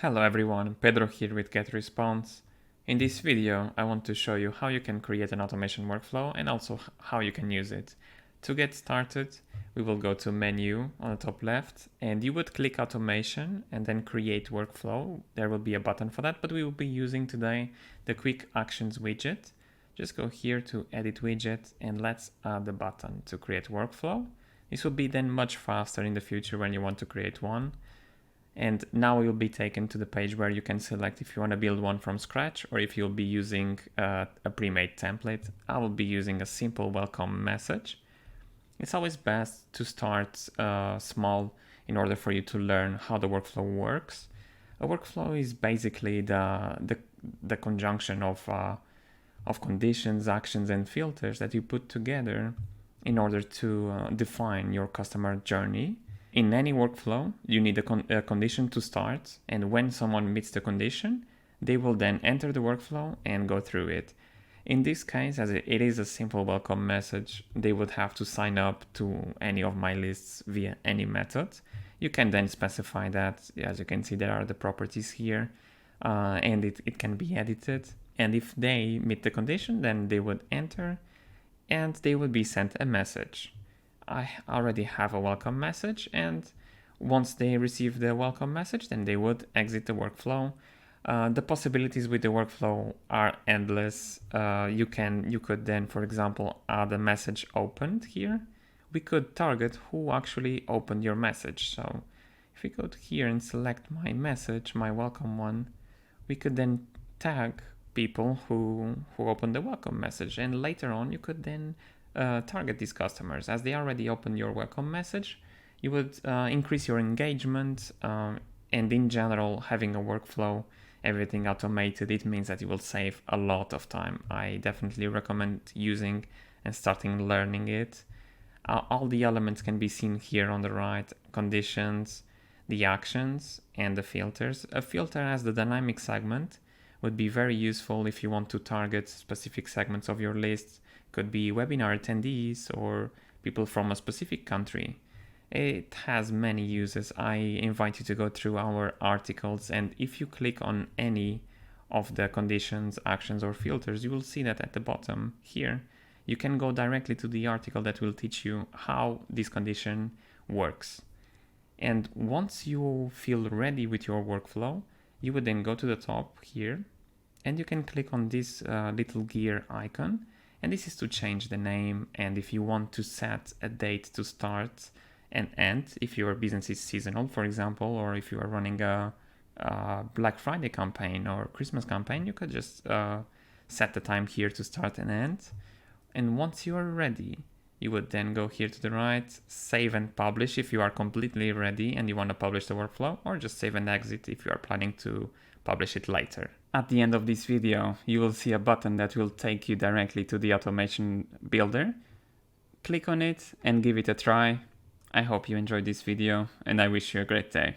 Hello everyone, Pedro here with GetResponse. In this video, I want to show you how you can create an automation workflow and also how you can use it. To get started, we will go to menu on the top left and you would click automation and then create workflow. There will be a button for that, but we will be using today the quick actions widget. Just go here to edit widget and let's add the button to create workflow. This will be then much faster in the future when you want to create one. And now you'll be taken to the page where you can select if you want to build one from scratch or if you'll be using a pre-made template. I will be using a simple welcome message. It's always best to start small in order for you to learn how the workflow works. A workflow is basically the conjunction of conditions, actions, and filters that you put together in order to define your customer journey. In any workflow, you need a condition to start, and when someone meets the condition, they will then enter the workflow and go through it. In this case, as it is a simple welcome message, they would have to sign up to any of my lists via any method. You can then specify that. As you can see, there are the properties here, and it can be edited. And if they meet the condition, then they would enter and they would be sent a message. I already have a welcome message, and once they receive the welcome message, then they would exit the workflow. The possibilities with the workflow are endless. You could then, for example, add a message opened here. We could target who actually opened your message. So if we go to here and select my message, my welcome one, we could then tag people who opened the welcome message, and later on you could then target these customers. As they already opened your welcome message, you would increase your engagement, and in general, having a workflow, everything automated, it means that you will save a lot of time. I definitely recommend using and starting learning it. All the elements can be seen here on the right: conditions, the actions, and the filters. A filter as the dynamic segment would be very useful if you want to target specific segments of your list. Could be webinar attendees or people from a specific country. It has many uses. I invite you to go through our articles, and if you click on any of the conditions, actions, or filters, you will see that at the bottom here, you can go directly to the article that will teach you how this condition works. And once you feel ready with your workflow, you would then go to the top here, and you can click on this little gear icon. And this is to change the name, and if you want to set a date to start and end, if your business is seasonal, for example, or if you are running a Black Friday campaign or Christmas campaign, you could just set the time here to start and end. And once you are ready, you would then go here to the right, save and publish if you are completely ready and you want to publish the workflow, or just save and exit if you are planning to publish it later. At the end of this video, you will see a button that will take you directly to the automation builder. Click on it and give it a try. I hope you enjoyed this video, and I wish you a great day.